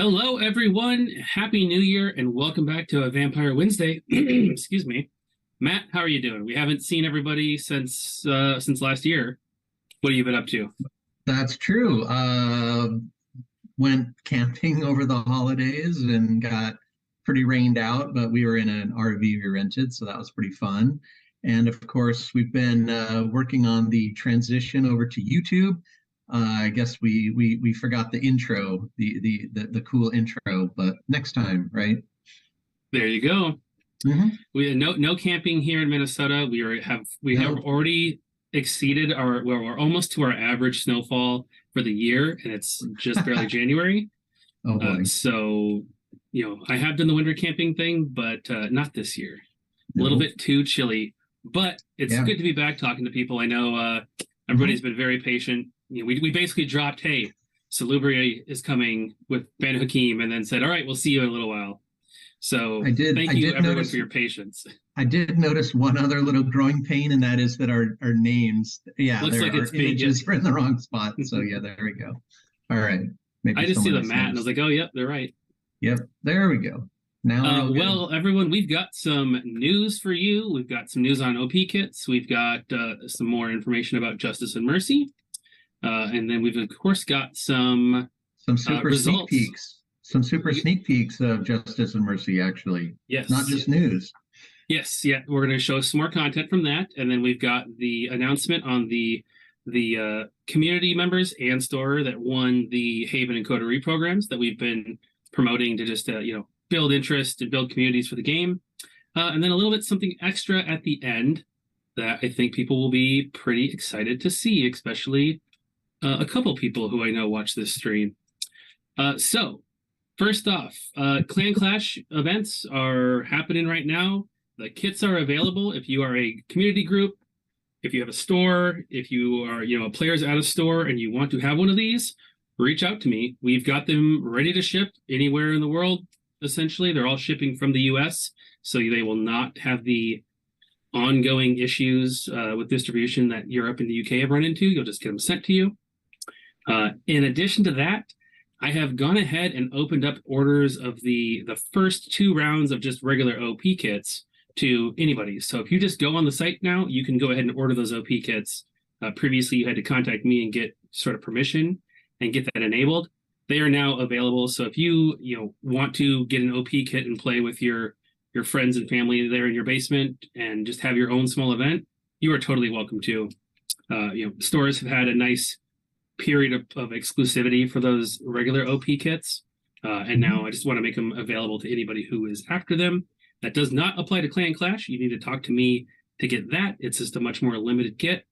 Hello, everyone. Happy New Year, and welcome back to a Vampire Wednesday. Excuse me, Matt. How are you doing? We haven't seen everybody since last year. What have you been up to? That's true. Went camping over the holidays and got pretty rained out, but we were in an RV we rented, so that was pretty fun. And of course, we've been working on the transition over to YouTube. I guess we forgot the intro, the cool intro, but next time, right? There you go. Mm-hmm. We had no camping here in Minnesota. We have No. already exceeded we're almost to our average snowfall for the year, and it's just barely January. Oh boy. So I have done the winter camping thing, but not this year. A little No. bit too chilly, but it's Yeah. good to be back talking to people. I know Mm-hmm. everybody's been very patient. We basically dropped, hey, Salubri is coming with Ben Hakeem, and then said, all right, we'll see you in a little while. So I did thank I you, did everyone, for notice your patience. I did notice one other little growing pain, and that is that our names, yeah, Looks there like our it's big. Yep. images are in the wrong spot. So yeah, there we go. All right, maybe I just see someone the else mat, and I was noticed. like, oh, yep, they're right. Yep, there we go. Now we're all good. Well, everyone, we've got some news for you. We've got some news on OP kits. We've got some more information about Justice and Mercy. And then we've, of course, got some Some super sneak results. peeks. Some super sneak peeks of Justice and Mercy, actually. Not Yes. just news. Yes, yeah, we're going to show some more content from that, and then we've got the announcement on the community members and store that won the Haven and Coterie programs that we've been promoting to just build interest and build communities for the game, and then a little bit something extra at the end that I think people will be pretty excited to see, especially a couple people who I know watch this stream. So first off, Clan Clash events are happening right now. The kits are available if you are a community group, if you have a store, if you are, players at a store and you want to have one of these, reach out to me. We've got them ready to ship anywhere in the world. Essentially, they're all shipping from the US, so they will not have the ongoing issues with distribution that Europe and the UK have run into. You'll just get them sent to you. In addition to that, I have gone ahead and opened up orders of the first two rounds of just regular OP kits to anybody. So if you just go on the site now, you can go ahead and order those OP kits. Previously, you had to contact me and get sort of permission and get that enabled. They are now available. So if you want to get an OP kit and play with your friends and family there in your basement and just have your own small event, you are totally welcome to. Stores have had a nice period of exclusivity for those regular OP kits. And now I just want to make them available to anybody who is after them. That does not apply to Clan Clash. You need to talk to me to get that. It's just a much more limited kit.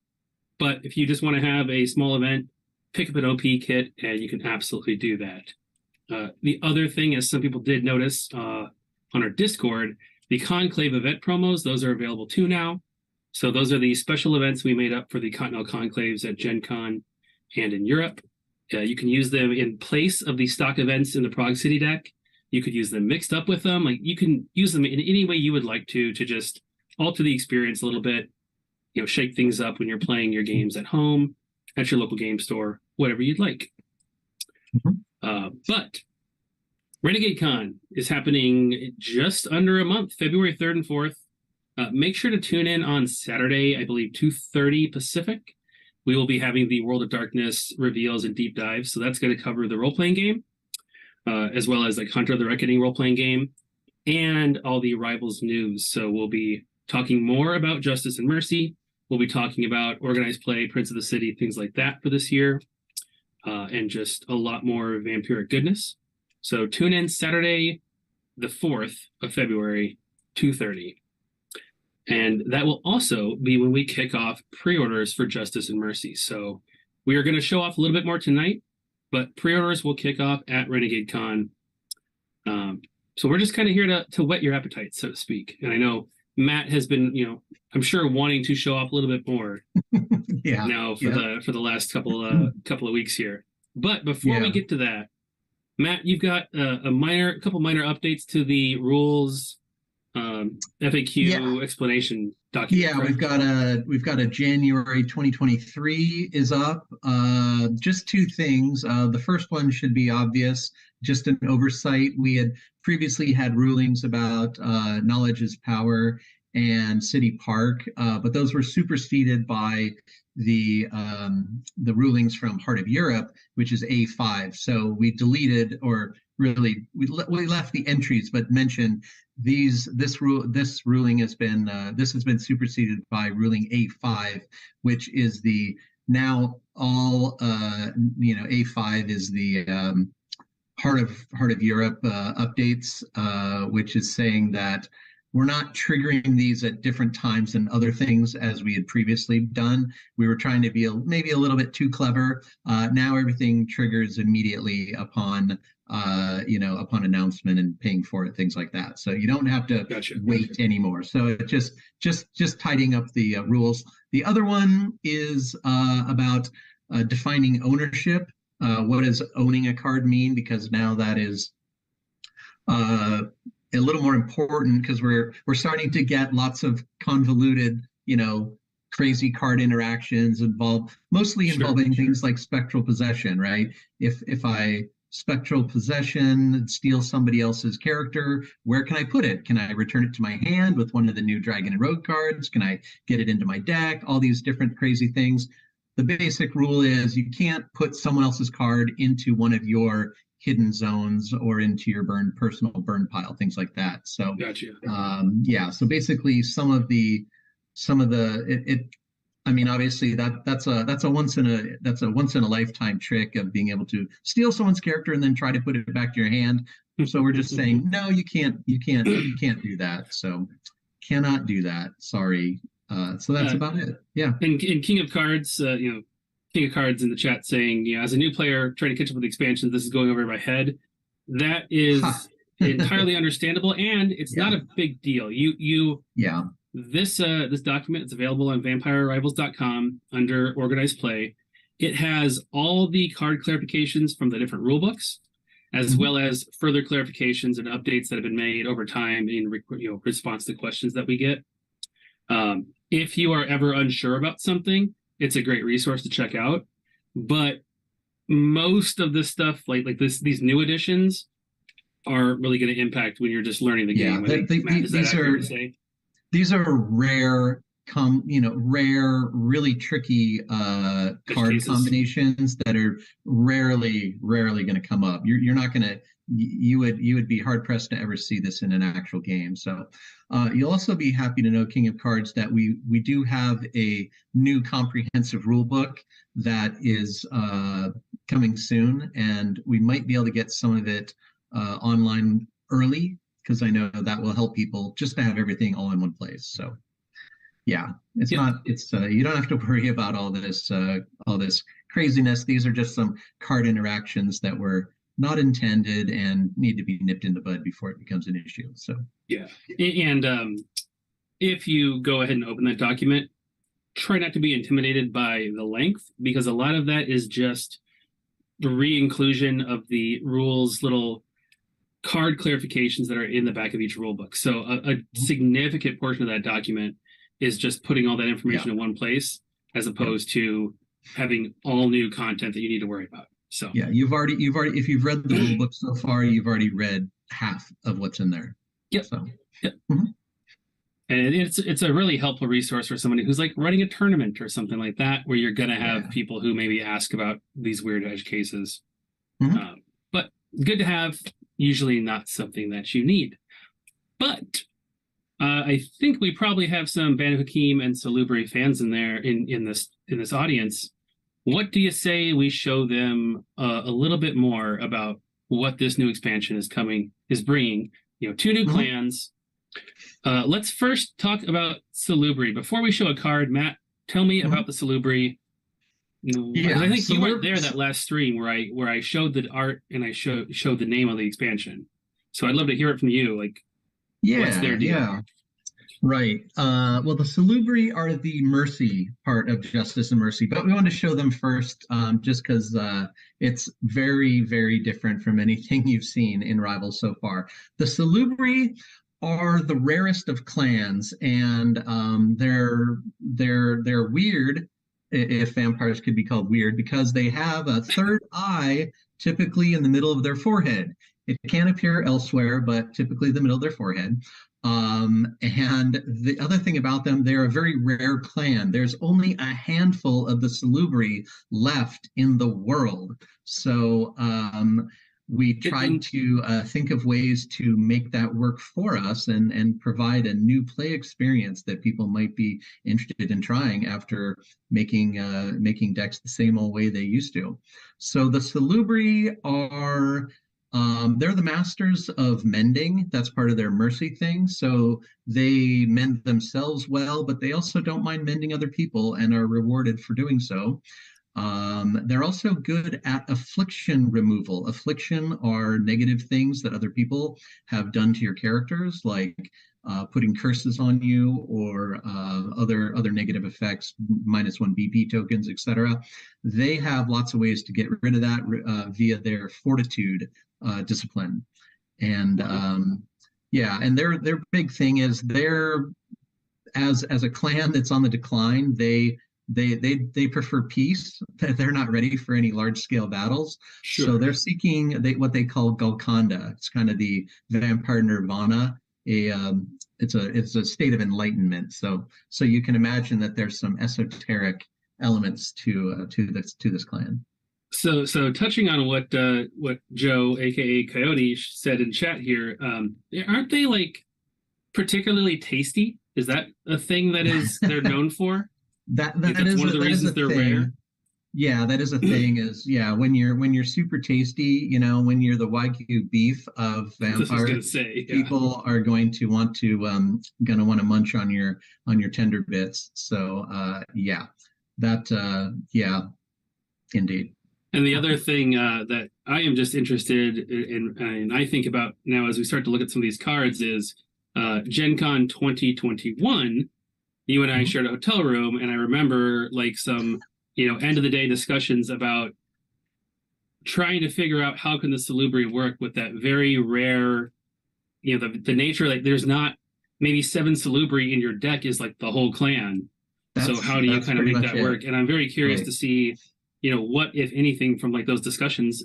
But if you just want to have a small event, pick up an OP kit, and you can absolutely do that. The other thing is some people did notice on our Discord, the Conclave event promos, those are available too now. So those are the special events we made up for the Continental Conclaves at Gen Con and in Europe. You can use them in place of the stock events in the Prague City deck. You could use them mixed up with them. Like, you can use them in any way you would like to just alter the experience a little bit, shake things up when you're playing your games at home, at your local game store, whatever you'd like. But Renegade Con is happening just under a month, February 3rd and 4th. Make sure to tune in on Saturday, I believe 2:30 Pacific. We will be having the World of Darkness reveals and deep dives. So that's going to cover the role-playing game, as well as like Hunter the Reckoning role-playing game, and all the Rivals news. So we'll be talking more about Justice and Mercy. We'll be talking about organized play, Prince of the City, things like that for this year, and just a lot more vampiric goodness. So tune in Saturday, the 4th of February, 2:30. And that will also be when we kick off pre-orders for Justice and Mercy. So we are going to show off a little bit more tonight, but pre-orders will kick off at Renegade Con. So we're just kind of here to whet your appetite, so to speak. And I know Matt has been, I'm sure wanting to show off a little bit more Yeah. now for the last couple of weeks here. But before Yeah. we get to that, Matt, you've got a couple minor updates to the rules FAQ explanation document. Yeah, we've got a January 2023 is up. Just two things. The first one should be obvious, just an oversight. We had previously had rulings about knowledge is power and City Park, but those were superseded by the rulings from Heart of Europe, which is A5. So we deleted, or really we left the entries, but mentioned this ruling has been superseded by ruling A5, which is the now all A5 is the Heart of Europe updates, which is saying that we're not triggering these at different times than other things as we had previously done. We were trying to be maybe a little bit too clever. Now everything triggers immediately upon upon announcement and paying for it, things like that. So you don't have to wait anymore. So it just tidying up the rules. The other one is about defining ownership. What does owning a card mean? Because now that is a little more important, because we're starting to get lots of convoluted, crazy card interactions involving things like spectral possession, right? If I spectral possession, steal somebody else's character, where can I put it? Can I return it to my hand with one of the new Dragon and Rogue cards? Can I get it into my deck? All these different crazy things. The basic rule is you can't put someone else's card into one of your hidden zones or into your personal burn pile, things like that. So so basically obviously that's a once in a lifetime trick of being able to steal someone's character and then try to put it back to your hand. So we're just saying, no, you can't do that. So cannot do that. Sorry. So that's about it. Yeah. And King of Cards, King of Cards in the chat saying, as a new player trying to catch up with the expansions, this is going over my head. That is entirely understandable, and it's not a big deal. This document is available on vampirerivals.com under organized play. It has all the card clarifications from the different rule books, as well as further clarifications and updates that have been made over time in response to questions that we get. If you are ever unsure about something, it's a great resource to check out. But most of this stuff, like these new additions, are really going to impact when you're just learning the game. These are rare, really tricky card combinations that are rarely going to come up. You're not going to. You would be hard pressed to ever see this in an actual game. So you'll also be happy to know, King of Cards, that we do have a new comprehensive rule book that is coming soon, and we might be able to get some of it online early, because I know that will help people just to have everything all in one place. So you don't have to worry about all this craziness. These are just some card interactions that were not intended and need to be nipped in the bud before it becomes an issue. So and if you go ahead and open that document, try not to be intimidated by the length, because a lot of that is just the re-inclusion of the rules, little card clarifications that are in the back of each rule book. So a significant portion of that document is just putting all that information in one place, as opposed to having all new content that you need to worry about. So you've already if you've read the rule book so far, you've already read half of what's in there. And it's a really helpful resource for somebody who's like running a tournament or something like that, where you're going to have people who maybe ask about these weird edge cases. But good to have, usually not something that you need. But I think we probably have some Banu Hakim and Salubri fans in there in this audience. What do you say we show them a little bit more about what this new expansion is bringing? 2 new clans. Let's first talk about Salubri. Before we show a card, Matt, tell me about the Salubri. I think you weren't there that last stream where I showed the art and I showed the name of the expansion. So I'd love to hear it from you. What's their deal? Yeah. Right. Well, the Salubri are the mercy part of Justice and Mercy, but we want to show them first just because it's very, very different from anything you've seen in Rivals so far. The Salubri are the rarest of clans, and they're weird, if vampires could be called weird, because they have a third eye typically in the middle of their forehead. It can appear elsewhere, but typically the middle of their forehead. And the other thing about them, they're a very rare clan. There's only a handful of the Salubri left in the world. So we tried to think of ways to make that work for us and provide a new play experience that people might be interested in trying after making decks the same old way they used to. So the Salubri are they're the masters of mending. That's part of their mercy thing. So they mend themselves well, but they also don't mind mending other people and are rewarded for doing so. They're also good at affliction removal. Affliction are negative things that other people have done to your characters, like putting curses on you or other negative effects, -1 BP tokens, etc. They have lots of ways to get rid of that via their fortitude discipline. And yeah, and their big thing is they're as a clan that's on the decline, they prefer peace. They're not ready for any large scale battles. Sure. So they're seeking what they call Golconda. It's kind of the vampire nirvana. It's a state of enlightenment. So you can imagine that there's some esoteric elements to this clan. So touching on what Joe, aka Coyote, said in chat here, aren't they like particularly tasty? Is that a thing that they're known for? That is one of the reasons they're rare. Yeah, that is a thing. Is when you're super tasty, when you're the Wagyu beef of vampires, people are going to want to munch on your tender bits. So indeed. And the other thing that I am just interested in, and I think about now as we start to look at some of these cards, is Gen Con 2021. You and I shared a hotel room, and I remember like some, end of the day discussions about trying to figure out how can the Salubri work with that very rare, the nature, like there's not maybe 7 Salubri in your deck is like the whole clan. So how do you kind of make that work? And I'm very curious to see, what, if anything, from like those discussions,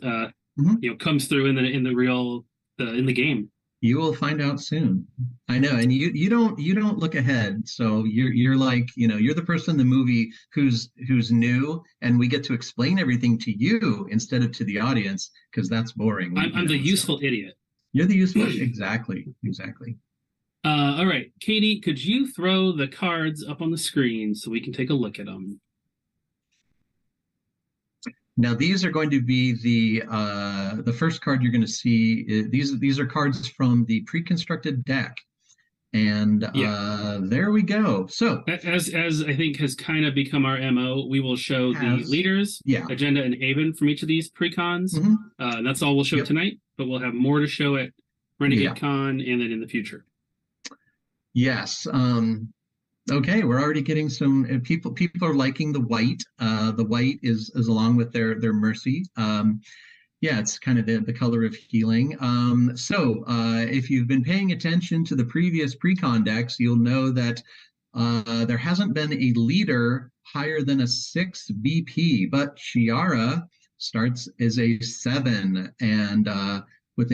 comes through in the game. You will find out soon. I know, and you don't look ahead. So you're like, you're the person in the movie who's new, and we get to explain everything to you instead of to the audience, because that's boring. I'm the useful idiot. You're the useful. Exactly. All right, Katie, could you throw the cards up on the screen so we can take a look at them? Now these are going to be the first card you're going to see. These are cards from the pre-constructed deck, and there we go. So as I think has kind of become our MO, we will show the leaders, agenda, and Haven from each of these pre-cons. That's all we'll show tonight, but we'll have more to show at Renegade Con and then in the future. Yes. Okay, we're already getting some people. People are liking the white. The white is along with their mercy. It's kind of the color of healing. So if you've been paying attention to the previous pre-con decks, you'll know that there hasn't been a leader higher than a 6 BP, but Hyra starts as a 7, and with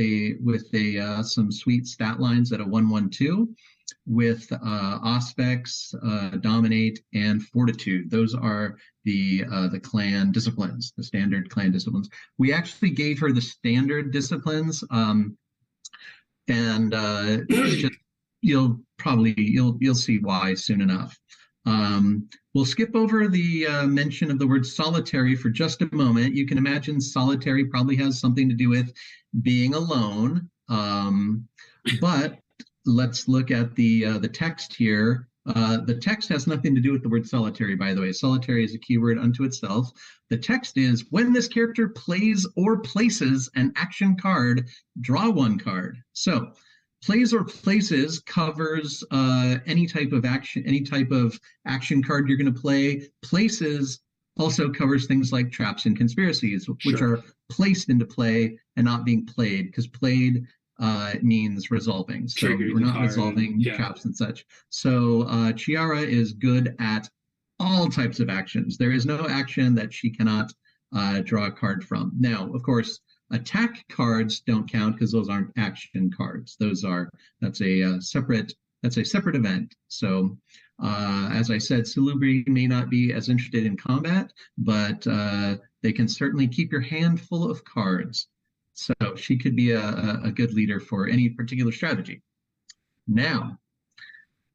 some sweet stat lines at a 1/1/2. With Auspex, Dominate, and Fortitude. Those are the clan disciplines, the standard clan disciplines. We actually gave her the standard disciplines, and just, you'll see why soon enough. We'll skip over the mention of the word solitary for just a moment. You can imagine solitary probably has something to do with being alone, but let's look at the text here. The text has nothing to do with the word solitary, by the way. Solitary is a keyword unto itself. The text is, when this character plays or places an action card, draw 1 card. So plays or places covers any type of action card you're going to play. Places also covers things like traps and conspiracies, which are placed into play and not being played, because played means resolving. So Triggering we're the not card, resolving yeah. traps and such. So Chiara is good at all types of actions. There is no action that she cannot draw a card from. Now, of course, attack cards don't count because those aren't action cards. That's a separate event. So as I said, Salubri may not be as interested in combat, but they can certainly keep your hand full of cards. So she could be a good leader for any particular strategy. Now.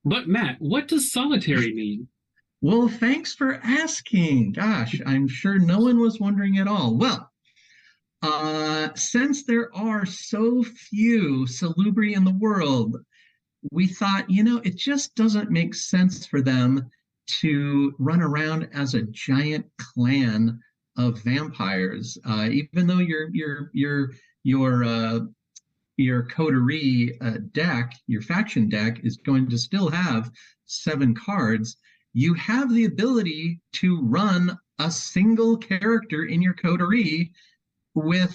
But Matt, what does solitary mean? Well, thanks for asking. Gosh, I'm sure no one was wondering at all. Well, since there are so few Salubri in the world, we thought, it just doesn't make sense for them to run around as a giant clan of vampires. Even though your Coterie deck, your faction deck, is going to still have 7 cards, you have the ability to run a single character in your Coterie with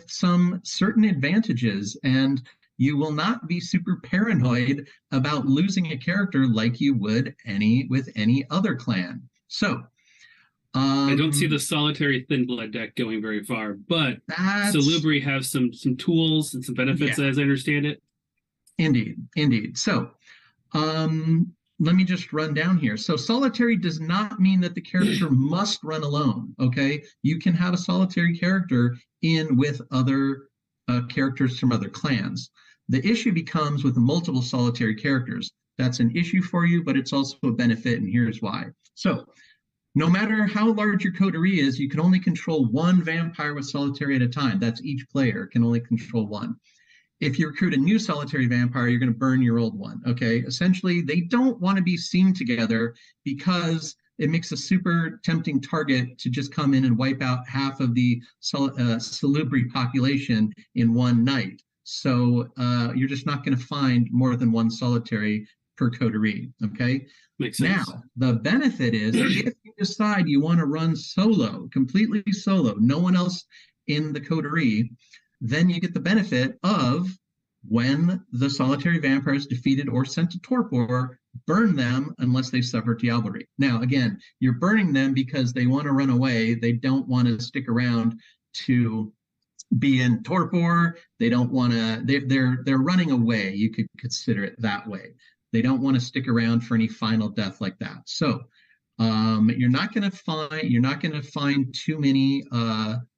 some certain advantages, and you will not be super paranoid about losing a character like you would with any other clan. So I don't see the solitary thin blood deck going very far, but Salubri have some tools and some benefits, as I understand it. Indeed. So let me just run down here. So solitary does not mean that the character must run alone, okay? You can have a solitary character in with other characters from other clans. The issue becomes with multiple solitary characters. That's an issue for you, but it's also a benefit, and here's why. So no matter how large your coterie is, you can only control one vampire with solitary at a time. That's each player can only control one. If you recruit a new solitary vampire, you're going to burn your old one, okay? Essentially, they don't want to be seen together because it makes a super tempting target to just come in and wipe out half of the Salubri population in one night. So you're just not going to find more than one solitary per coterie, okay? Makes sense. Now, the benefit is if you decide you want to run solo, completely solo, no one else in the coterie, then you get the benefit of when the solitary vampire is defeated or sent to torpor, burn them unless they suffer diablerie. Now, again, you're burning them because they want to run away. They don't want to stick around to be in torpor. They don't want to, they're running away. You could consider it that way. They don't want to stick around for any final death like that. So you're not going to find too many,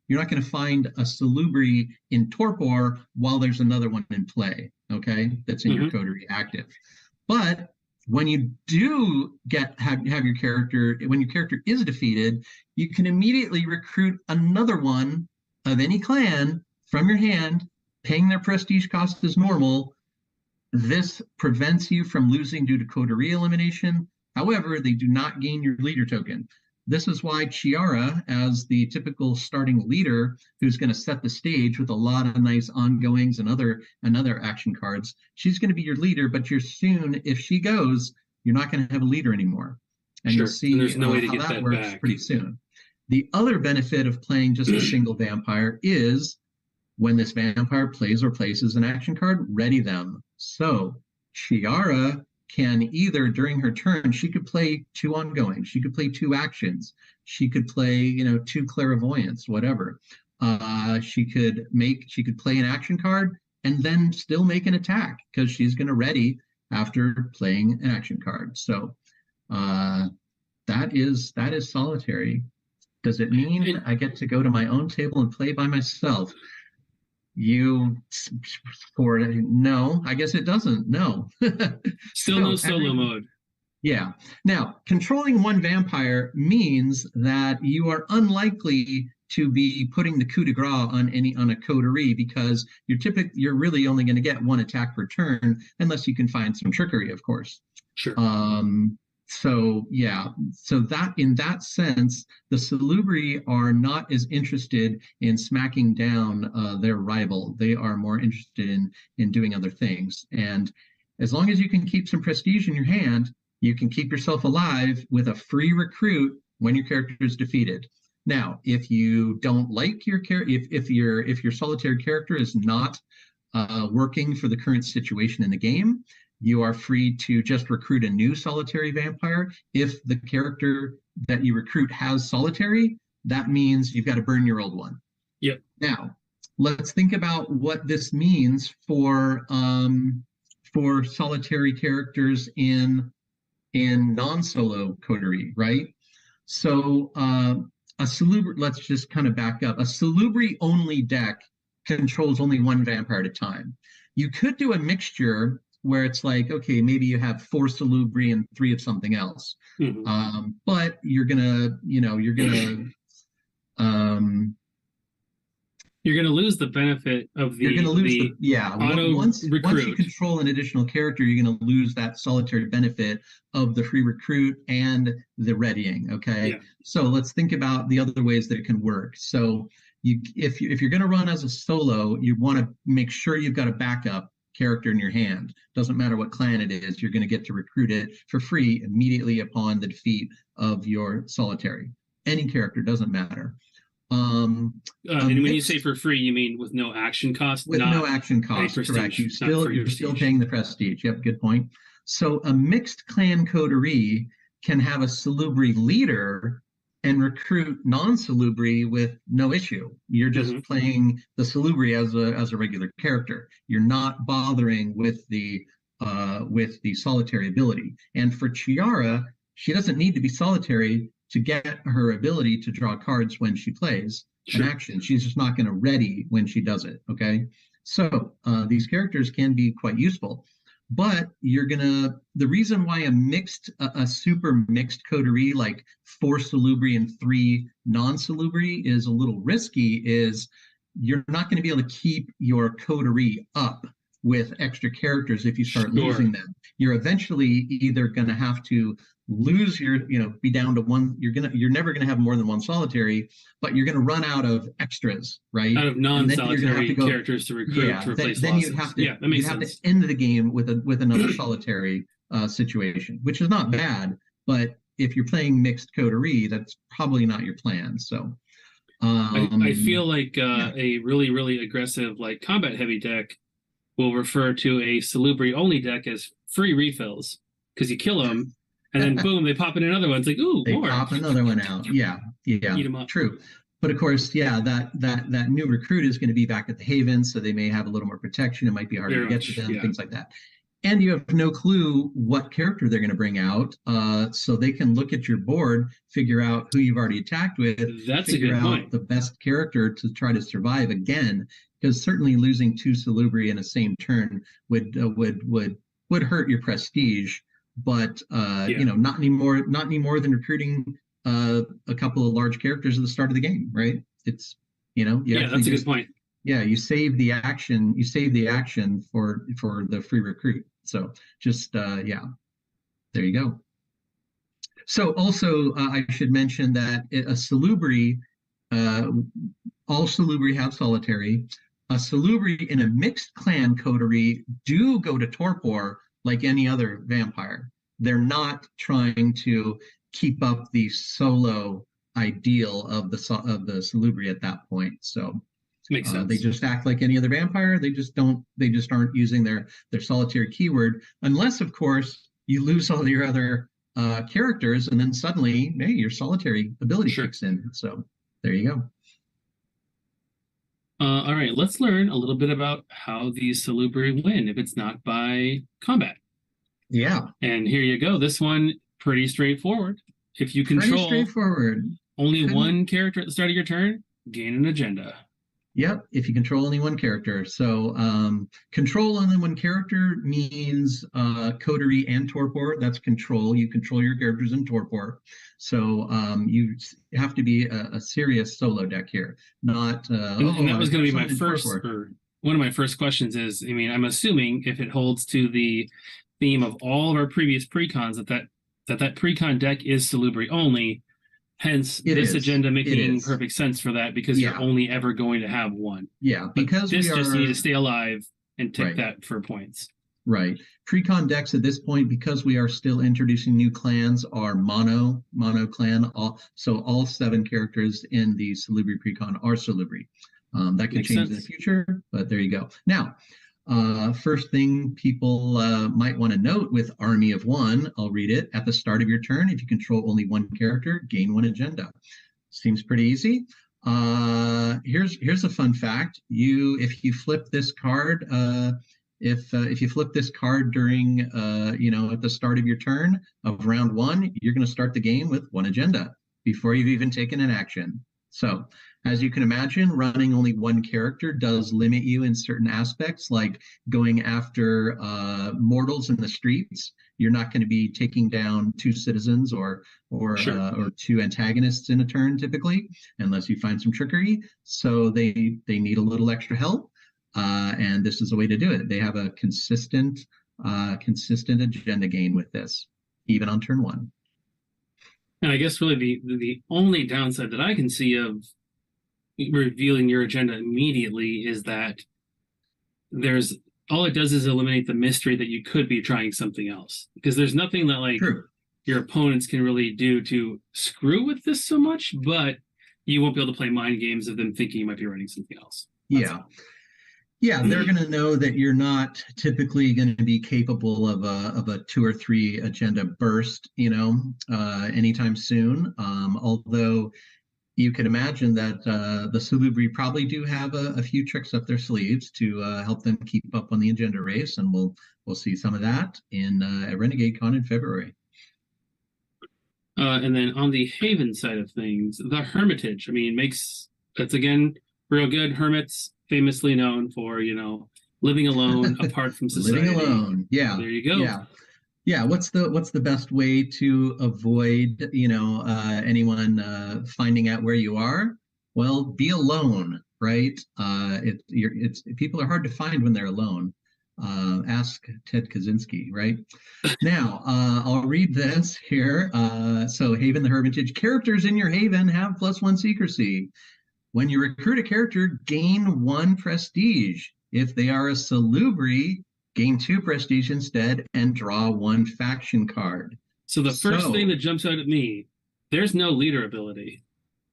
you're not going to find a Salubri in torpor while there's another one in play, okay, that's in your coterie active. But when you do have your character, when your character is defeated, you can immediately recruit another one of any clan from your hand, paying their prestige cost as normal. This prevents you from losing due to coterie elimination. However, they do not gain your leader token. This is why Chiara, as the typical starting leader who's going to set the stage with a lot of nice ongoings and other action cards, she's going to be your leader, but if she goes, you're not going to have a leader anymore. And you'll see there's no way to how get that that works back pretty soon. The other benefit of playing just a single vampire is when this vampire plays or places an action card, ready them. So Chiara can either, during her turn, she could play 2 ongoing, she could play 2 actions, she could play 2 clairvoyance, whatever. She could play an action card and then still make an attack because she's going to ready after playing an action card. So that is solitary. Does it mean I get to go to my own table and play by myself? No, I guess it doesn't. No. Still no solo mode. Yeah. Now, controlling one vampire means that you are unlikely to be putting the coup de grace on a coterie because you're really only going to get 1 attack per turn unless you can find some trickery, of course. Sure. So that in that sense, the Salubri are not as interested in smacking down their rival. They are more interested in doing other things. And as long as you can keep some prestige in your hand, you can keep yourself alive with a free recruit when your character is defeated. Now, if you don't like your character, if your solitary character is not working for the current situation in the game, you are free to just recruit a new solitary vampire. If the character that you recruit has solitary, that means you've got to burn your old one. Yep. Now, let's think about what this means for solitary characters in non-solo Coterie, right? So a salubri, let's just kind of back up. A salubri only deck controls only one vampire at a time. You could do a mixture where it's like, okay, maybe you have 4 salubri and 3 of something else. Mm-hmm. But you're gonna lose the benefit of the. You're gonna lose once recruit. You control an additional character, you're gonna lose that solitary benefit of the free recruit and the readying. Okay, yeah. So let's think about the other ways that it can work. So if you're gonna run as a solo, you want to make sure you've got a backup character in your hand. Doesn't matter what clan it is, you're going to get to recruit it for free immediately upon the defeat of your solitary. Any character, doesn't matter. And when you say for free, you mean with no action cost? With no action cost, correct. You're still paying the prestige. Yep, good point. So a mixed clan coterie can have a salubri leader and recruit non-salubri with no issue. You're just playing the salubri as a regular character. You're not bothering with the solitary ability. And for Chiara, she doesn't need to be solitary to get her ability to draw cards when she plays an action. She's just not going to ready when she does it. Okay, so these characters can be quite useful. But the reason why a super mixed coterie, like 4 salubri and 3 non-salubri, is a little risky is you're not going to be able to keep your coterie up with extra characters if you start losing them. You're eventually either going to have to lose be down to one. You're never going to have more than one solitary, but you're going to run out of extras, right? Out of non-solitary characters to recruit to replace then you'd have to to end the game with another solitary situation, which is not bad, but if you're playing mixed coterie, that's probably not your plan. So I feel like a really, really aggressive, like combat heavy deck will refer to a salubri only deck as free refills, because you kill them and then boom, they pop in another one. It's like, ooh, they more. Pop another one out. Yeah, Eat them up. True. But of course, that new recruit is going to be back at the Haven, so they may have a little more protection. It might be harder to get to them, things like that. And you have no clue what character they're going to bring out, so they can look at your board, figure out who you've already attacked with, figure out the best character to try to survive again. Because certainly losing 2 salubri in a same turn would hurt your prestige, but not any more than recruiting a couple of large characters at the start of the game, right? It's that's a good point. Yeah, you save the action. You save the action for the free recruit. So just there you go. So also I should mention that a salubri, all salubri have solitary. A salubri in a mixed clan coterie do go to torpor like any other vampire. They're not trying to keep up the solo ideal of the salubri at that point. So makes sense. They just act like any other vampire. They just aren't using their solitary keyword, unless of course you lose all your other characters, and then suddenly your solitary ability kicks in. So there you go. All right, let's learn a little bit about how these salubri win if it's not by combat. Yeah. And here you go. This one, pretty straightforward. If you control only one character at the start of your turn, gain an agenda. Yep, if you control only one character. So control only one character means coterie and torpor. That's control. You control your characters in torpor. So you have to be a serious solo deck here, not. And that was going to be my first, or one of my first questions is, I'm assuming if it holds to the theme of all of our previous precons, that precon deck is salubri only. Hence, this agenda making perfect sense for that, because you're only ever going to have one. Yeah, because you just need to stay alive and take that for points. Right. Pre-con decks at this point, because we are still introducing new clans, are mono clan. So all 7 characters in the Salubri pre-con are Salubri. That could Makes change in the sense. future, but there you go. Now, first thing people might want to note with Army of One, I'll read it. At the start of your turn, if you control only one character, gain 1 agenda. Seems pretty easy. Here's a fun fact. If you flip this card, if you flip this card during at the start of your turn of round 1, you're going to start the game with 1 agenda before you've even taken an action. So as you can imagine, running only 1 character does limit you in certain aspects, like going after mortals in the streets. You're not going to be taking down 2 citizens or Sure. 2 antagonists in a turn typically, unless you find some trickery. So they need a little extra help, and this is a way to do it. They have a consistent agenda gain with this, even on turn 1. And I guess really the only downside that I can see of revealing your agenda immediately is that there's all it does is eliminate the mystery that you could be trying something else, because there's nothing that like True. your opponents can really do to screw with this so much, but you won't be able to play mind games of them thinking you might be running something else. Yeah. Yeah, they're going to know that you're not typically going to be capable of a 2 or 3 agenda burst, anytime soon. Although you can imagine that the Salubri probably do have a few tricks up their sleeves to help them keep up on the agenda race, and we'll see some of that at Renegade Con in February. And then on the Haven side of things, the Hermitage. I mean, that's again real good. Hermits famously known for living alone apart from society. Living alone, yeah. There you go. Yeah. What's the best way to avoid anyone finding out where you are? Well, be alone, right? People are hard to find when they're alone. Ask Ted Kaczynski, right? Now, I'll read this here. So Haven the Hermitage. Characters in your Haven have +1 secrecy. When you recruit a character, gain 1 prestige. If they are a Salubri, gain 2 prestige instead and draw 1 faction card. So the first thing that jumps out at me, there's no leader ability.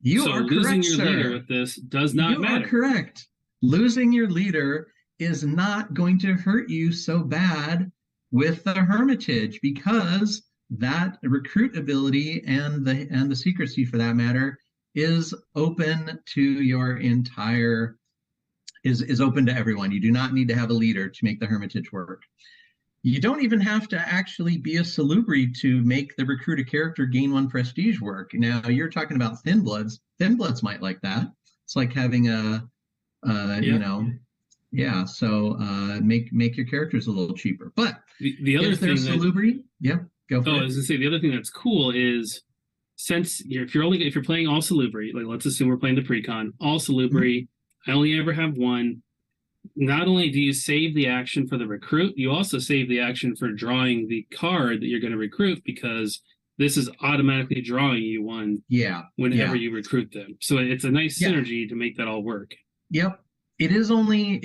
You are correct, losing your sir. leader with this does not matter. You are correct. Losing your leader is not going to hurt you so bad with the Hermitage, because that recruit ability and the secrecy, for that matter, is open to your entire is open to everyone. You do not need to have a leader to make the Hermitage work. You don't even have to actually be a Salubri to make the recruit a character gain 1 prestige work. Now you're talking about Thin Bloods. Thin Bloods might like that. It's like having So make your characters a little cheaper. But the other thing Salubri, go for it. I was gonna say the other thing that's cool is, since if you're playing all Salubri, like let's assume we're playing the pre-con, all Salubri, I only ever have 1. Not only do you save the action for the recruit, you also save the action for drawing the card that you're going to recruit, because this is automatically drawing you 1 whenever you recruit them. So it's a nice synergy to make that all work. Yep. It is only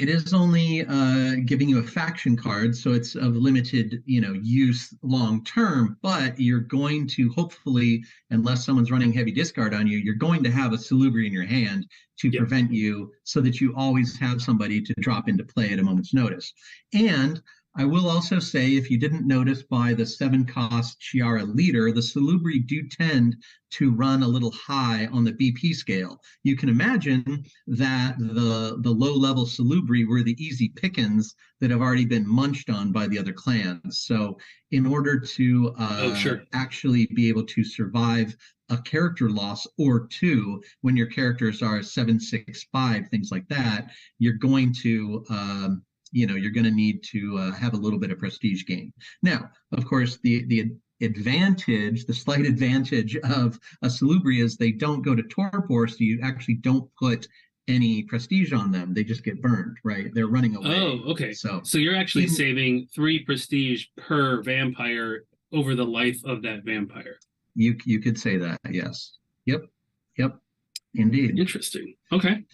giving you a faction card, so it's of limited use long term. But you're going to hopefully, unless someone's running heavy discard on you, you're going to have a Salubri in your hand to prevent you, so that you always have somebody to drop into play at a moment's notice. And I will also say, if you didn't notice by the 7-cost Chiara leader, the Salubri do tend to run a little high on the BP scale. You can imagine that the low-level Salubri were the easy pickings that have already been munched on by the other clans. So in order to actually be able to survive a character loss or 2, when your characters are 7, 6, 5, things like that, you're going to you're going to need to have a little bit of prestige gain. Now, of course, the slight advantage of a Salubri is they don't go to torpor, so you actually don't put any prestige on them. They just get burned, right? They're running away. Oh, okay. So you're actually saving 3 prestige per vampire over the life of that vampire. You could say that, yes. Yep. Indeed. Interesting. Okay.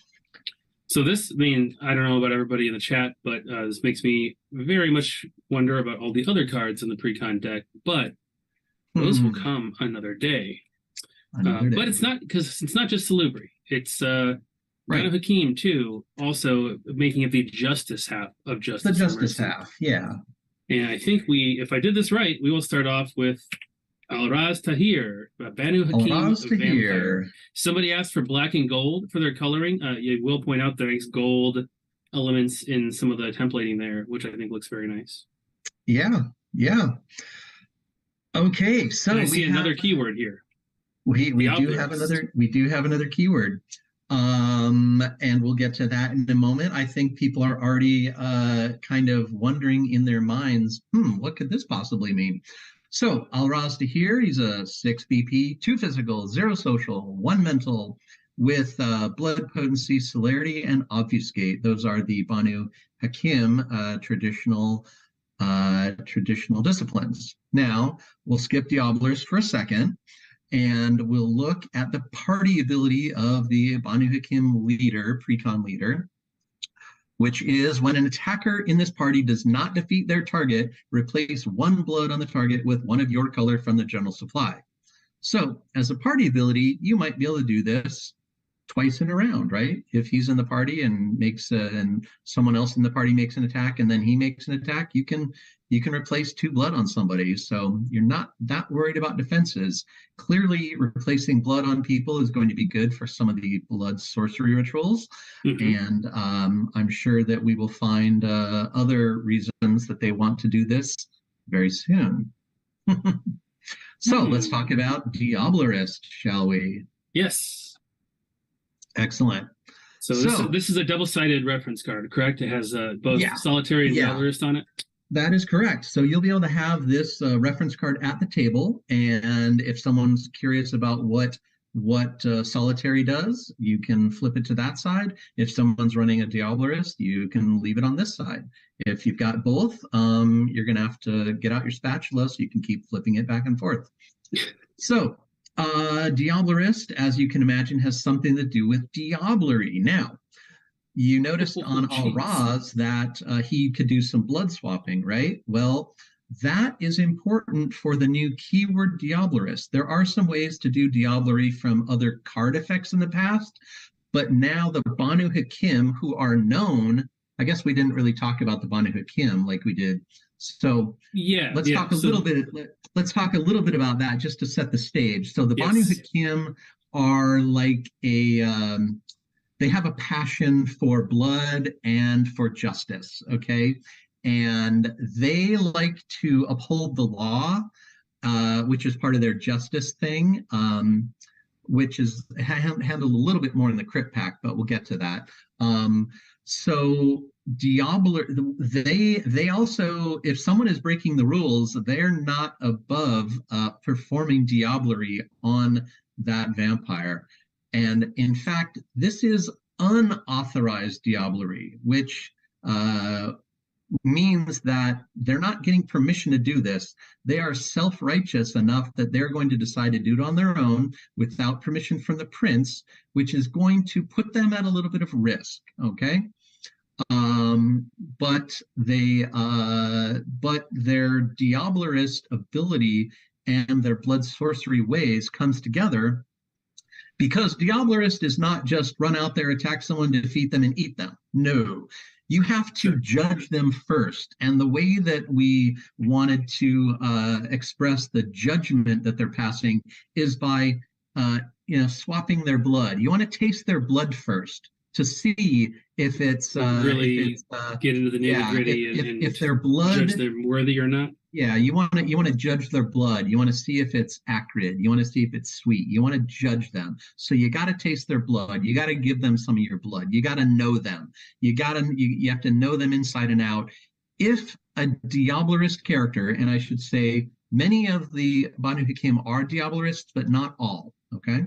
So this, I mean, I don't know about everybody in the chat, but this makes me very much wonder about all the other cards in the pre-con deck, but those will come another day. Another day. But it's not, because it's not just Salubri. It's Right. Banu Hakim too, also making it the justice half of Justice. The justice half, yeah. And I think if I did this right, we will start off with Al-Raz Tahir, Banu Hakim Al-Raz Vampire. Somebody asked for black and gold for their coloring. You will point out there's gold elements in some of the templating there, which I think looks very nice. Yeah, yeah. Okay, so I see another keyword here. We do have another keyword. And we'll get to that in a moment. I think people are already kind of wondering in their minds, what could this possibly mean? So Al-Raz Tahir, he's a 6 BP, 2 physical, 0 social, 1 mental, with blood potency, celerity, and obfuscate. Those are the Banu Hakim traditional disciplines. Now we'll skip Diabolers for a second, and we'll look at the party ability of the Banu Hakim leader, pre-con leader, which is when an attacker in this party does not defeat their target, replace 1 blood on the target with 1 of your color from the general supply. So as a party ability, you might be able to do this twice in a round, right? If he's in the party and and someone else in the party makes an attack and then he makes an attack, you can replace 2 blood on somebody. So you're not that worried about defenses. Clearly, replacing blood on people is going to be good for some of the blood sorcery rituals. And I'm sure that we will find other reasons that they want to do this very soon. So let's talk about Diablerist, shall we? Yes. Excellent. So this is a double-sided reference card, correct? It has both Solitary and Diablerist on it? That is correct. So you'll be able to have this reference card at the table, and if someone's curious about what Solitary does, you can flip it to that side. If someone's running a Diablerist, you can leave it on this side. If you've got both, you're going to have to get out your spatula so you can keep flipping it back and forth. So Diablerist, as you can imagine, has something to do with diablerie. Now, you noticed on Al-Raz that he could do some blood swapping, right? Well, that is important for the new keyword Diablerist. There are some ways to do diablerie from other card effects in the past, but now the Banu Hakim, who are known, I guess we didn't really talk about the Banu Hakim like we did. So let's talk a little bit about that just to set the stage. So the Banu Hakim are like they have a passion for blood and for justice, okay? And they like to uphold the law, which is part of their justice thing, which is handled a little bit more in the Crypt Pack, but we'll get to that. So Diabler, they also, if someone is breaking the rules, they're not above performing diablerie on that vampire. And in fact, this is unauthorized diablerie, which means that they're not getting permission to do this. They are self-righteous enough that they're going to decide to do it on their own without permission from the prince, which is going to put them at a little bit of risk, okay? But their Diablerist ability and their blood sorcery ways comes together, because Diablerist is not just run out there, attack someone, defeat them, and eat them. No, you have to judge them first. And the way that we wanted to express the judgment that they're passing is by swapping their blood. You want to taste their blood first to see if it's really get into the nitty-gritty and if their blood, judge them worthy or not. Yeah, you want to judge their blood. You want to see if it's acrid. You want to see if it's sweet. You want to judge them. So you got to taste their blood. You got to give them some of your blood. You got to know them. You have to know them inside and out. If a Diablerist character, and I should say many of the Banu Hakim are Diablerists, but not all, okay?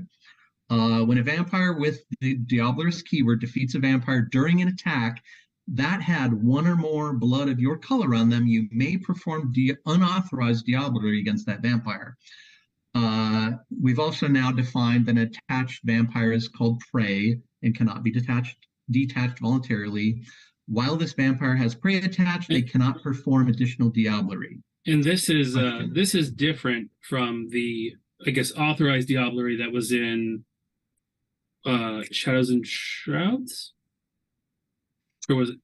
When a vampire with the Diablerist keyword defeats a vampire during an attack that had 1 or more blood of your color on them, you may perform unauthorized diablerie against that vampire. We've also now defined that an attached vampire is called prey and cannot be detached detached voluntarily. While this vampire has prey attached, they cannot perform additional diablerie. And this is different from the, I guess, authorized diablerie that was in Shadows and Shrouds? Or was it?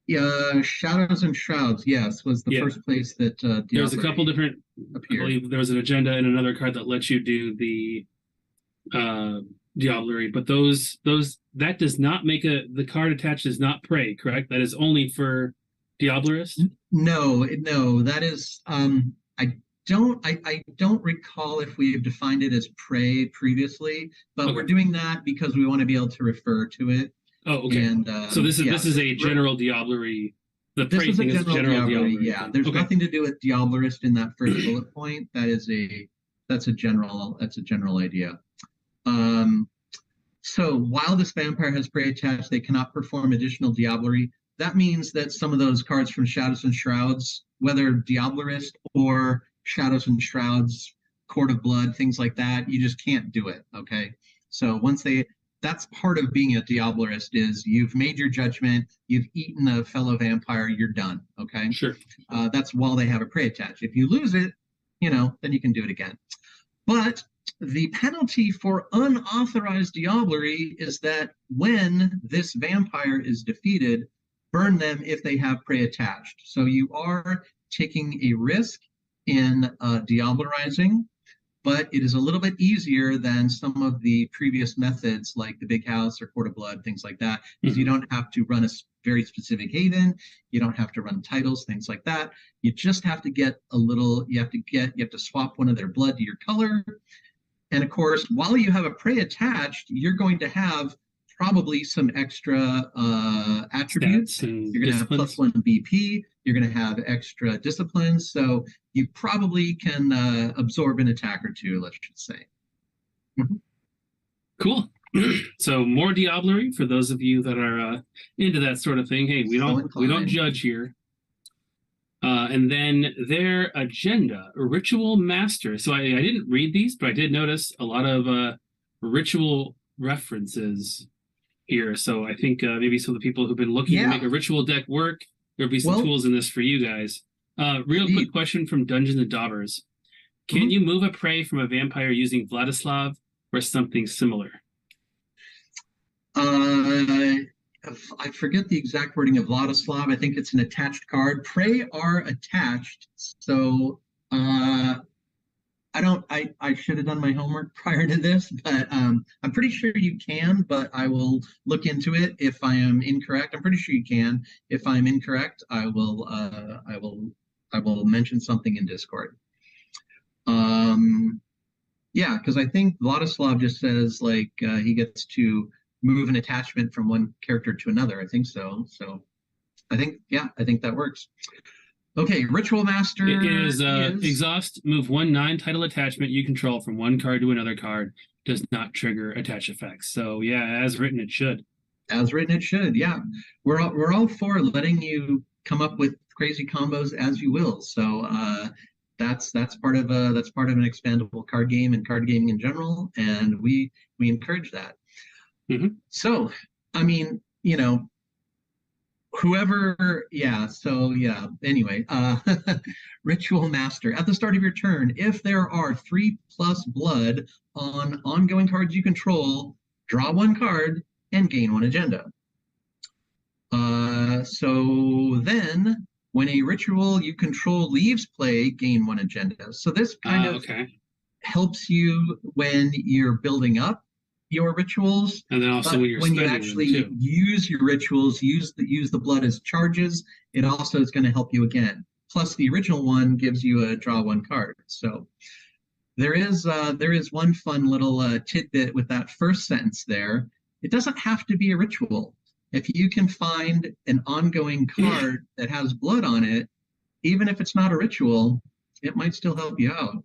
Yeah, Shadows and Shrouds, yes, was the first place that there's a couple different appeared. I believe there was an agenda and another card that lets you do the diablerie, but those that does not make the card attached is not prey, correct? That is only for Diablerist? No, that is I don't recall if we have defined it as prey previously, but we're doing that because we want to be able to refer to it. Oh, okay. And so this is a general diablerie. The prey thing is general diablerie. Yeah, there's nothing to do with Diablerist in that first bullet point. That's a general idea. So while this vampire has prey attached, they cannot perform additional diablerie. That means that some of those cards from Shadows and Shrouds, whether Diablerist or Shadows and Shrouds, Court of Blood, things like that, you just can't do it, okay? So that's part of being a Diablerist is you've made your judgment, you've eaten a fellow vampire, you're done, okay? Sure. That's while they have a prey attached. If you lose it, then you can do it again. But the penalty for unauthorized diablerie is that when this vampire is defeated, burn them if they have prey attached. So you are taking a risk in diablerizing, but it is a little bit easier than some of the previous methods like the Big House or Court of Blood, things like that, because you don't have to run a very specific haven, you don't have to run titles, things like that. You just have to get you have to swap one of their blood to your color. And of course, while you have a prey attached, you're going to have probably some extra attributes. You're going to have +1 BP. You're going to have extra disciplines. So you probably can absorb an attack or two, let's just say. Mm-hmm. Cool. So more diablerie for those of you that are into that sort of thing. Hey, we don't judge here. And then their agenda, Ritual Master. So I didn't read these, but I did notice a lot of ritual references here. So I think maybe some of the people who've been looking to make a ritual deck work, there'll be some tools in this for you guys. Real quick question from Dungeons and Daubers. Can you move a prey from a vampire using Vladislav or something similar? I forget the exact wording of Vladislav. I think it's an attached card. Prey are attached, so I should have done my homework prior to this, but I'm pretty sure you can, but I will look into it if I am incorrect. I'm pretty sure you can. If I'm incorrect, I will mention something in Discord. Because I think Vladislav just says like he gets to move an attachment from one character to another. I think so. So I think that works. Okay, Ritual Master is exhaust, move 1/9 title attachment you control from one card to another card. Does not trigger attach effects. So yeah, as written it should. As written it should. Yeah, we're all for letting you come up with crazy combos as you will. So that's part of an expandable card game and card gaming in general, and we encourage that. Mm-hmm. So I mean, anyway, Ritual Master. At the start of your turn, if there are 3+ blood on ongoing cards you control, draw one card and gain one agenda. So then when a ritual you control leaves play, gain one agenda. So this kind of helps you when you're building up your rituals, and then also when you actually use your rituals, use the blood as charges, it also is going to help you again. Plus the original one gives you a draw one card. So there is one fun little tidbit with that first sentence there. It doesn't have to be a ritual. If you can find an ongoing card that has blood on it, even if it's not a ritual, it might still help you out.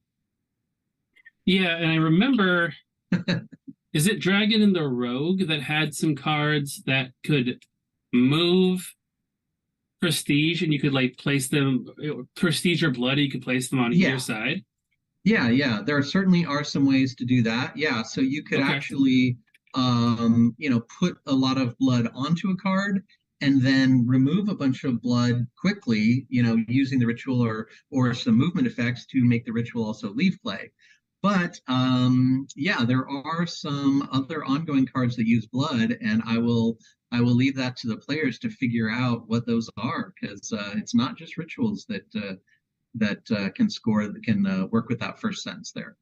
Yeah, and I remember is it Dragon and the Rogue that had some cards that could move prestige and you could like place them, prestige or blood, you could place them on either side? Yeah. There certainly are some ways to do that. Yeah, so you could actually put a lot of blood onto a card and then remove a bunch of blood quickly, using the ritual or some movement effects to make the ritual also leave play. But yeah, there are some other ongoing cards that use blood, and I will leave that to the players to figure out what those are, because it's not just rituals that can work with that first sentence there.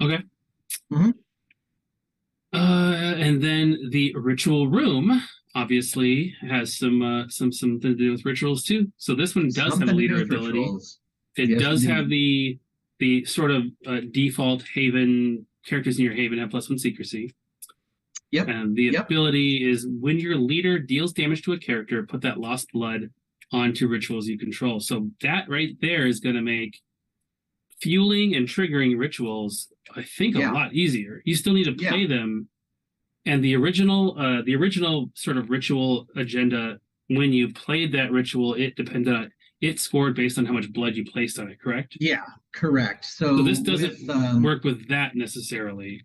Okay. Mm-hmm. And then the ritual room obviously has something to do with rituals too. So this one does have a leader ability. Rituals. It Yes, does indeed. have the sort of default Haven characters in your Haven have +1 secrecy. Yep. And the ability is when your leader deals damage to a character, put that lost blood onto rituals you control. So that right there is going to make fueling and triggering rituals, I think, a lot easier. You still need to play them. And the original sort of ritual agenda, when you played that ritual, it depended on it scored based on how much blood you placed on it, correct? Yeah, correct. So this doesn't work with that necessarily.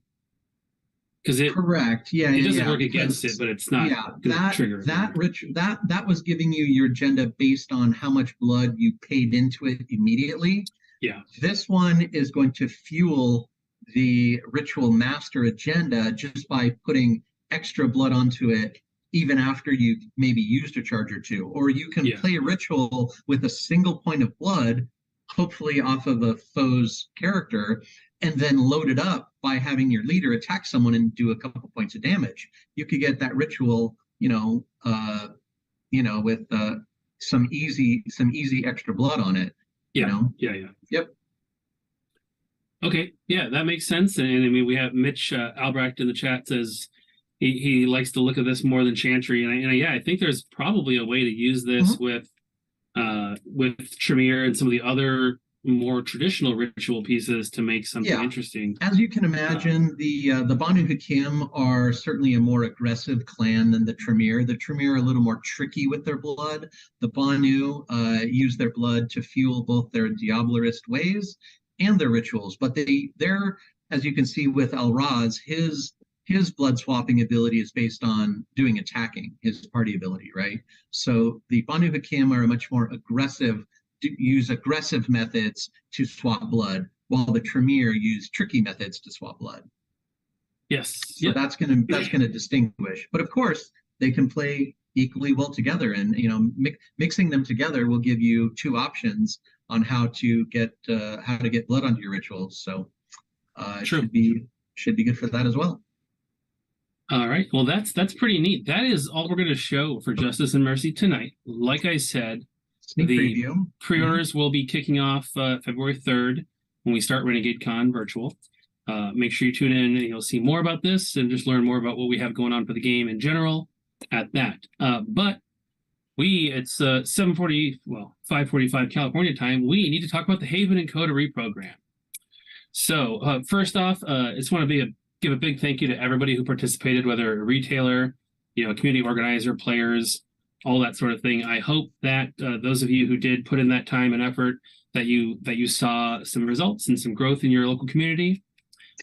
Because it correct. It doesn't work against it, but it's not trigger. That was giving you your agenda based on how much blood you paid into it immediately. Yeah. This one is going to fuel the ritual master agenda just by putting extra blood onto it even after you've maybe used a charge or two. Or you can play a ritual with a single point of blood, hopefully off of a foe's character, and then load it up by having your leader attack someone and do a couple points of damage. You could get that ritual, with some easy extra blood on it. Yeah. Yep. Okay, yeah, that makes sense. And I mean, we have Mitch Albrecht in the chat says he likes to look at this more than Chantry, and I think there's probably a way to use this with Tremere and some of the other more traditional ritual pieces to make something interesting. As you can imagine, the Banu Hakim are certainly a more aggressive clan than the Tremere. The Tremere are a little more tricky with their blood. The Banu use their blood to fuel both their Diablerist ways and their rituals, but they're, as you can see with Al-Raz, his blood swapping ability is based on doing attacking, his party ability, right? So the Banu Hakim are a much more aggressive, use aggressive methods to swap blood, while the Tremere use tricky methods to swap blood. Yes. So that's gonna distinguish. But of course, they can play equally well together, and mixing them together will give you two options on how to get blood onto your rituals. So it should be good for that as well. All right. Well, that's pretty neat. That is all we're going to show for Justice and Mercy tonight. Like I said, sneak preview. Pre-orders will be kicking off February 3rd when we start Renegade Con virtual. Make sure you tune in and you'll see more about this and just learn more about what we have going on for the game in general at that. But it's 5:45 California time. We need to talk about the Haven and Coterie program. So first off, I just want to give a big thank you to everybody who participated, whether a retailer, community organizer, players, all that sort of thing. I hope that those of you who did put in that time and effort, that you saw some results and some growth in your local community.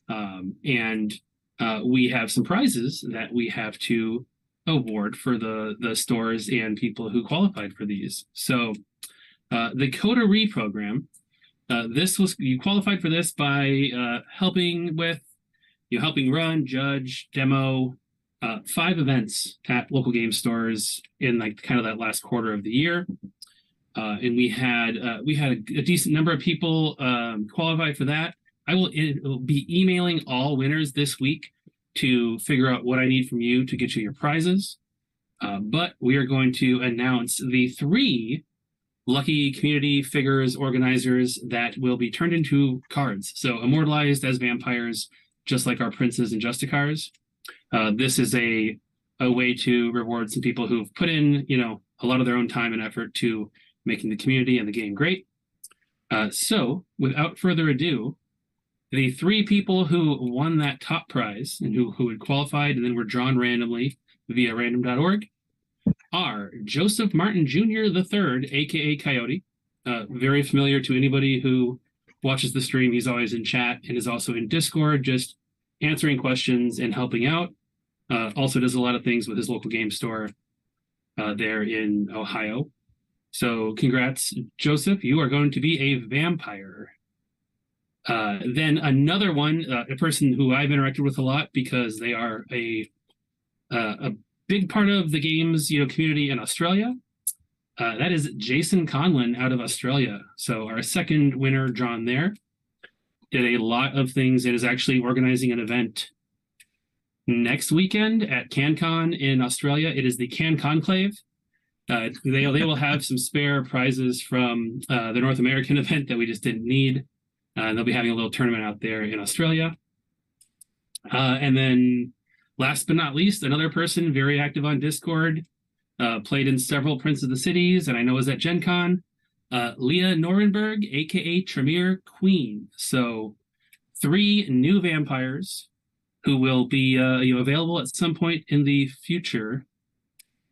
And we have some prizes that we have to award for the stores and people who qualified for these. So the Coterie program, you qualified for this by helping run, judge, demo 5 events at local game stores in kind of that last quarter of the year. And we had a decent number of people qualify for that. I will be emailing all winners this week to figure out what I need from you to get you your prizes. But we are going to announce the 3 lucky community figures organizers that will be turned into cards. So immortalized as vampires, just like our princes and justicars. This is a way to reward some people who've put in, a lot of their own time and effort to making the community and the game great. So without further ado, the 3 people who won that top prize and who had qualified and then were drawn randomly via random.org are Joseph Martin Jr. III, aka Coyote. Very familiar to anybody who watches the stream. He's always in chat and is also in Discord, just answering questions and helping out. Also does a lot of things with his local game store there in Ohio. So congrats, Joseph. You are going to be a vampire. Then another one, a person who I've interacted with a lot because they are a big part of the games community in Australia. That is Jason Conlon out of Australia. So our second winner drawn there. Did a lot of things and is actually organizing an event next weekend at CanCon in Australia. It is the Can Conclave. They will have some spare prizes from the North American event that we just didn't need. And they'll be having a little tournament out there in Australia. And then last but not least, another person very active on Discord, played in several Prince of the Cities, and I know is at Gen Con, Leah Norenberg, aka Tremere Queen. So 3 new vampires who will be available at some point in the future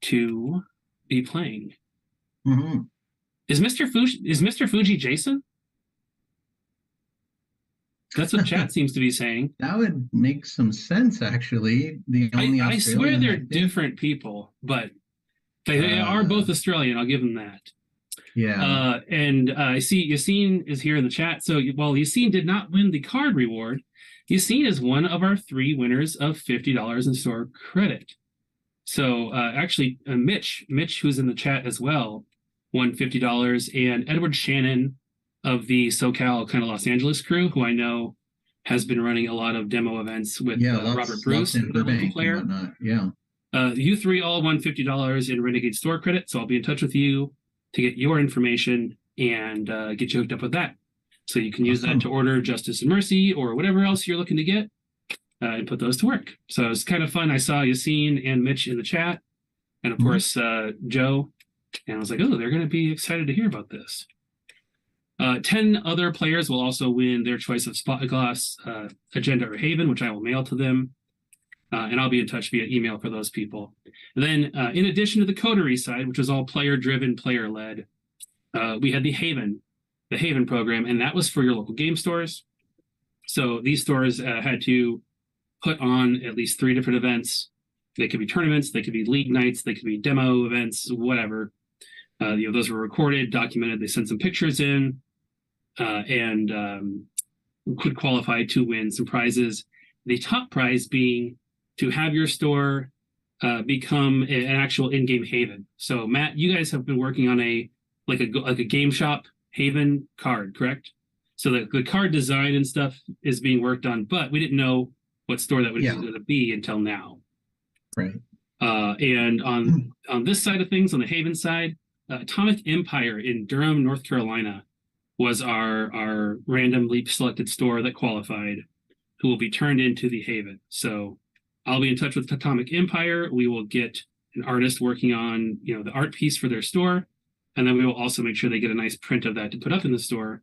to be playing. Mm-hmm. Is Mr. Fuji Jason? That's what chat seems to be saying. That would make some sense, actually. I swear they're different people, but they are both Australian. I'll give them that. Yeah. And I see Yassine is here in the chat. So while Yassine did not win the card reward, Yassine is one of our 3 winners of $50 in store credit. So actually, Mitch, who's in the chat as well, won $50, and Edward Shannon of the SoCal kind of Los Angeles crew, who I know has been running a lot of demo events with Robert Bruce, the local player. Yeah. You 3 all won $50 in Renegade store credit, so I'll be in touch with you to get your information and get you hooked up with that. So you can use that to order Justice and Mercy or whatever else you're looking to get and put those to work. So it's kind of fun. I saw Yassine and Mitch in the chat, and of course Joe, and I was like, oh, they're going to be excited to hear about this. 10 other players will also win their choice of Spotglass, Agenda, or Haven, which I will mail to them. And I'll be in touch via email for those people. And then in addition to the Coterie side, which was all player-driven, player-led, we had the Haven program, and that was for your local game stores. So these stores had to put on at least 3 different events. They could be tournaments, they could be league nights, they could be demo events, whatever. Those were recorded, documented. They sent some pictures in, and could qualify to win some prizes. The top prize being to have your store become an actual in-game Haven. So Matt, you guys have been working on a game shop Haven card, correct? So the card design and stuff is being worked on, but we didn't know what store that was going to be until now. Right. And on this side of things, on the Haven side, Atomic Empire in Durham, North Carolina, was our randomly selected store that qualified, who will be turned into the Haven. So I'll be in touch with Atomic Empire. We will get an artist working on the art piece for their store, and then we will also make sure they get a nice print of that to put up in the store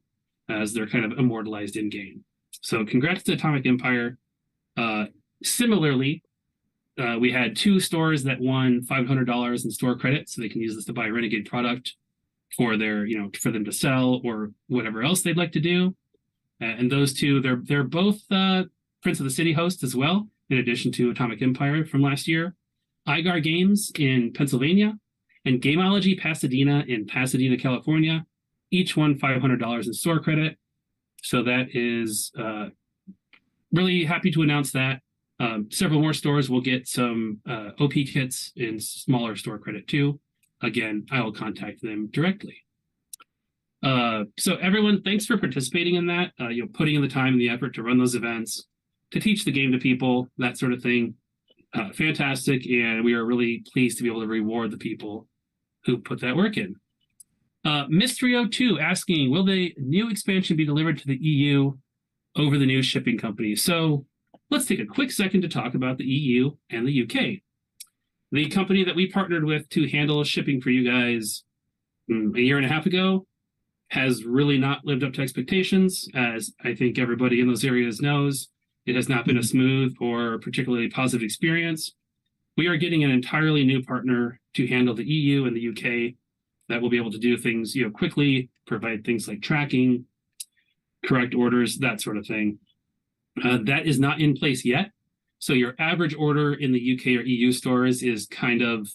as they're kind of immortalized in game. So congrats to Atomic Empire. Similarly, we had 2 stores that won $500 in store credit, so they can use this to buy Renegade product for their, for them to sell or whatever else they'd like to do. And those 2, they're both Prince of the City hosts as well, in addition to Atomic Empire from last year. Igar Games in Pennsylvania and Gameology Pasadena in Pasadena, California. Each won $500 in store credit. So that is really happy to announce that. Several more stores will get some OP kits in smaller store credit too. Again, I will contact them directly. So everyone, thanks for participating in that. Putting in the time and the effort to run those events, to teach the game to people, that sort of thing. Fantastic, and we are really pleased to be able to reward the people who put that work in. Mystrio2 asking, will the new expansion be delivered to the EU over the new shipping company? So let's take a quick second to talk about the EU and the UK. The company that we partnered with to handle shipping for you guys a year and a half ago has really not lived up to expectations, as I think everybody in those areas knows. It has not been a smooth or particularly positive experience. We are getting an entirely new partner to handle the EU and the UK that will be able to do things quickly, provide things like tracking, correct orders, that sort of thing. That is not in place yet. So your average order in the UK or EU stores is kind of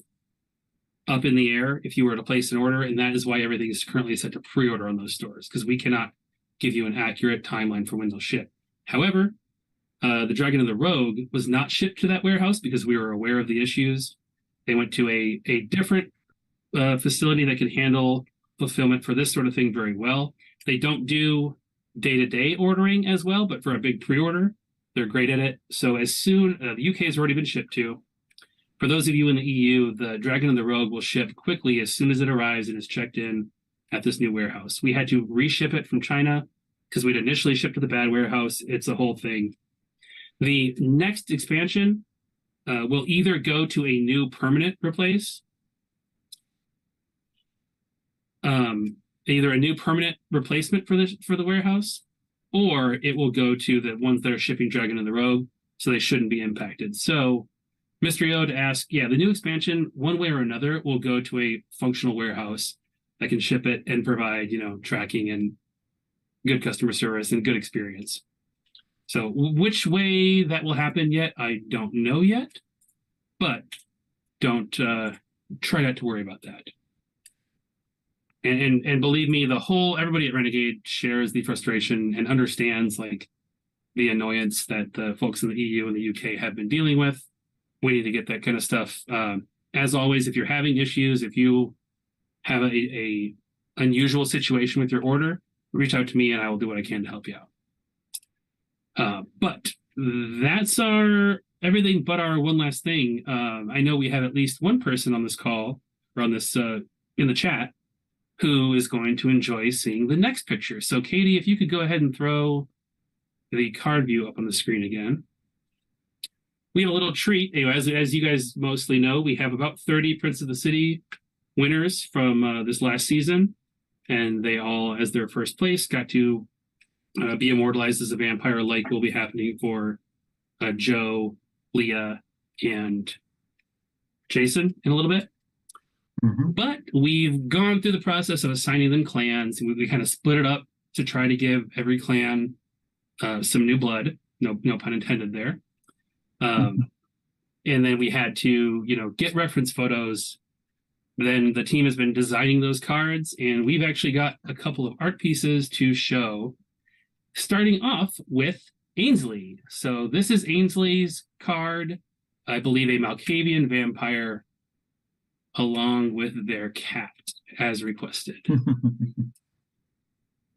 up in the air if you were to place an order, and that is why everything is currently set to pre-order on those stores, because we cannot give you an accurate timeline for when they'll ship. However, the Dragon and the Rogue was not shipped to that warehouse because we were aware of the issues. They went to a different facility that can handle fulfillment for this sort of thing very well. They don't do day-to-day ordering as well, but for a big pre-order, they're great at it. So as soon, the UK has already been shipped to. For those of you in the EU, the Dragon and the Rogue will ship quickly as soon as it arrives and is checked in at this new warehouse. We had to reship it from China because we'd initially shipped to the bad warehouse. It's a whole thing. The next expansion will either go to a new permanent replace, either a new permanent replacement for the warehouse, or it will go to the ones that are shipping Dragon and the Rogue, so they shouldn't be impacted. So Mystery Ode asked, yeah, the new expansion, one way or another, will go to a functional warehouse that can ship it and provide, tracking and good customer service and good experience. So which way that will happen yet, I don't know yet, but don't try not to worry about that. And believe me, everybody at Renegade shares the frustration and understands the annoyance that the folks in the EU and the UK have been dealing with. We need to get that kind of stuff. As always, if you're having issues, if you have a unusual situation with your order, reach out to me and I will do what I can to help you out. But that's our everything but our one last thing. I know we have at least one person on this call or on this in the chat who is going to enjoy seeing the next picture. So Katie, if you could go ahead and throw the card view up on the screen again. We have a little treat. As you guys mostly know, we have about 30 Prince of the City winners from this last season, and they all, as their first place, got to be immortalized as a vampire, like will be happening for Joe, Leah, and Jason in a little bit. Mm-hmm. But we've gone through the process of assigning them clans, and we kind of split it up to try to give every clan some new blood. No pun intended there. And then we had to, get reference photos. Then the team has been designing those cards, and we've actually got a couple of art pieces to show, starting off with Ainsley. So this is Ainsley's card, I believe a Malkavian vampire, along with their cat, as requested.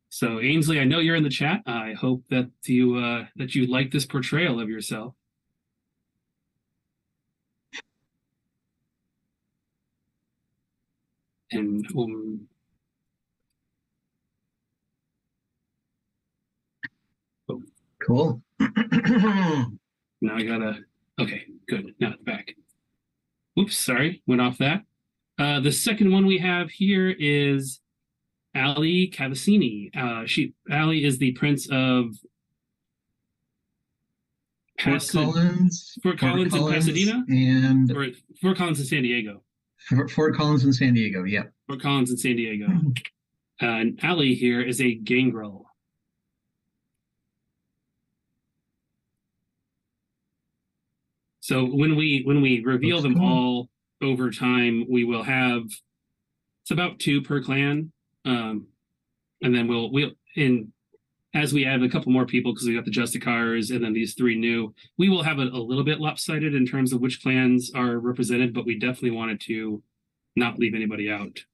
So Ainsley, I know you're in the chat. I hope that you like this portrayal of yourself. And cool. Now I gotta. Okay, good. Now it's back. Oops, sorry, went off that. The second one we have here is Ali Cavassini. Ali is the Prince of Fort Collins in Pasadena, and or Fort Collins in San Diego. Fort Collins in San Diego, yeah. Fort Collins in San Diego. And Ali here is a gangrel. So when we reveal them all over time, we will have, it's about 2 per clan, and then we'll as we add a couple more people, because we got the Justicars and then these 3 new, we will have it a little bit lopsided in terms of which clans are represented, but we definitely wanted to not leave anybody out.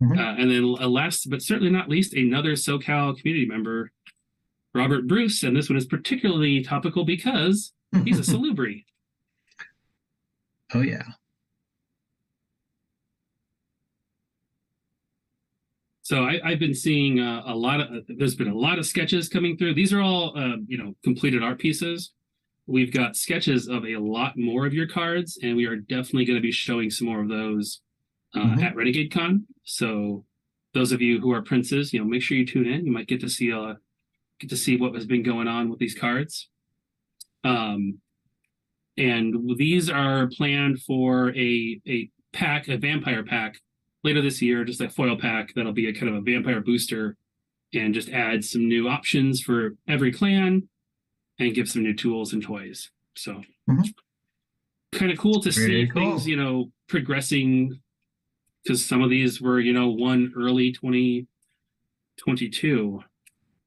Mm-hmm. And then last but certainly not least, another SoCal community member, Robert Bruce, and this one is particularly topical because he's a Salubri. Oh yeah. So I've been seeing there's been a lot of sketches coming through. These are all, completed art pieces. We've got sketches of a lot more of your cards, and we are definitely going to be showing some more of those at Renegade Con. So those of you who are princes, make sure you tune in. You might get to see what has been going on with these cards. And these are planned for a vampire pack later this year, just a foil pack that'll be a kind of a vampire booster and just add some new options for every clan. and give some new tools and toys. So Mhm. kind of cool to see Very cool. things, progressing, because some of these were, won early 2022.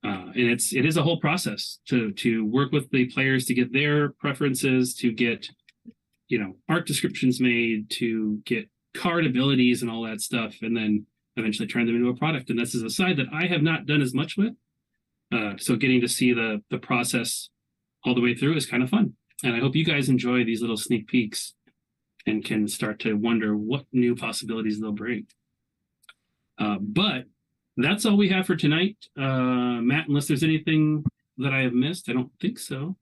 And it is a whole process to work with the players to get their preferences, to get, art descriptions made, to get card abilities and all that stuff, and then eventually turn them into a product. And this is a side that I have not done as much with. So getting to see the process all the way through is kind of fun. And I hope you guys enjoy these little sneak peeks and can start to wonder what new possibilities they'll bring. But that's all we have for tonight. Matt, unless there's anything that I have missed, I don't think so.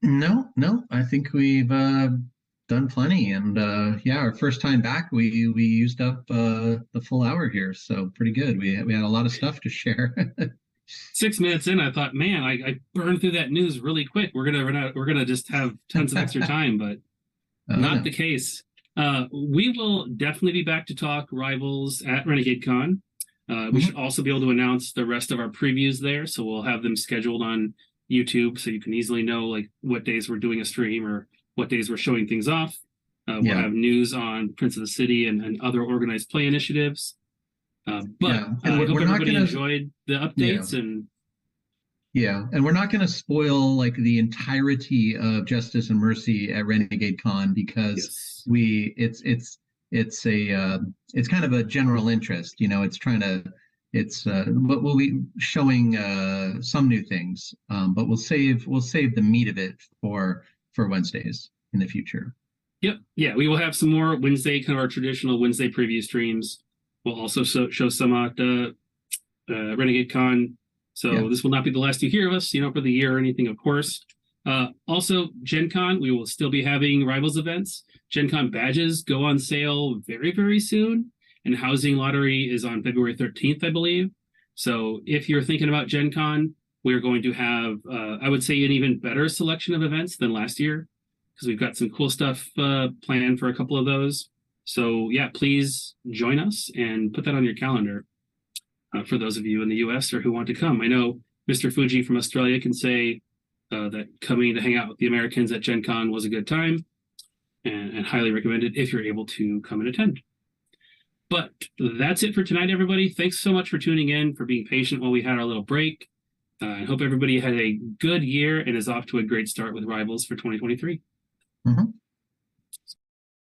No, I think we've done plenty. And yeah, our first time back, we used up the full hour here, so pretty good. We had a lot of stuff to share. 6 minutes in, I thought, man, I burned through that news really quick. We're gonna run out. We're gonna just have tons of extra time, but not No. the case. We will definitely be back to talk Rivals at Renegade Con. We should also be able to announce the rest of our previews there, so we'll have them scheduled on YouTube, so you can easily know like what days we're doing a stream or what days we're showing things off. We'll have news on Prince of the City and other organized play initiatives. But I hope everybody enjoyed the updates and we're not going to spoil like the entirety of Justice and Mercy at Renegade Con because it's kind of a general interest. But we'll be showing some new things, but we'll save the meat of it for Wednesdays in the future. Yep. Yeah, we will have some more Wednesday, kind of our traditional Wednesday preview streams. We'll also show some at Renegade Con. So this will not be the last you hear of us, for the year or anything, of course. Also, Gen Con, we will still be having Rivals events. Gen Con badges go on sale very, very soon. And Housing Lottery is on February 13th, I believe. So if you're thinking about Gen Con, we're going to have, I would say, an even better selection of events than last year, because we've got some cool stuff planned for a couple of those. So yeah, please join us and put that on your calendar for those of you in the US or who want to come. I know Mr. Fuji from Australia can say that coming to hang out with the Americans at Gen Con was a good time and highly recommend it if you're able to come and attend. But that's it for tonight, everybody. Thanks so much for tuning in, for being patient while we had our little break. I hope everybody had a good year and is off to a great start with Rivals for 2023.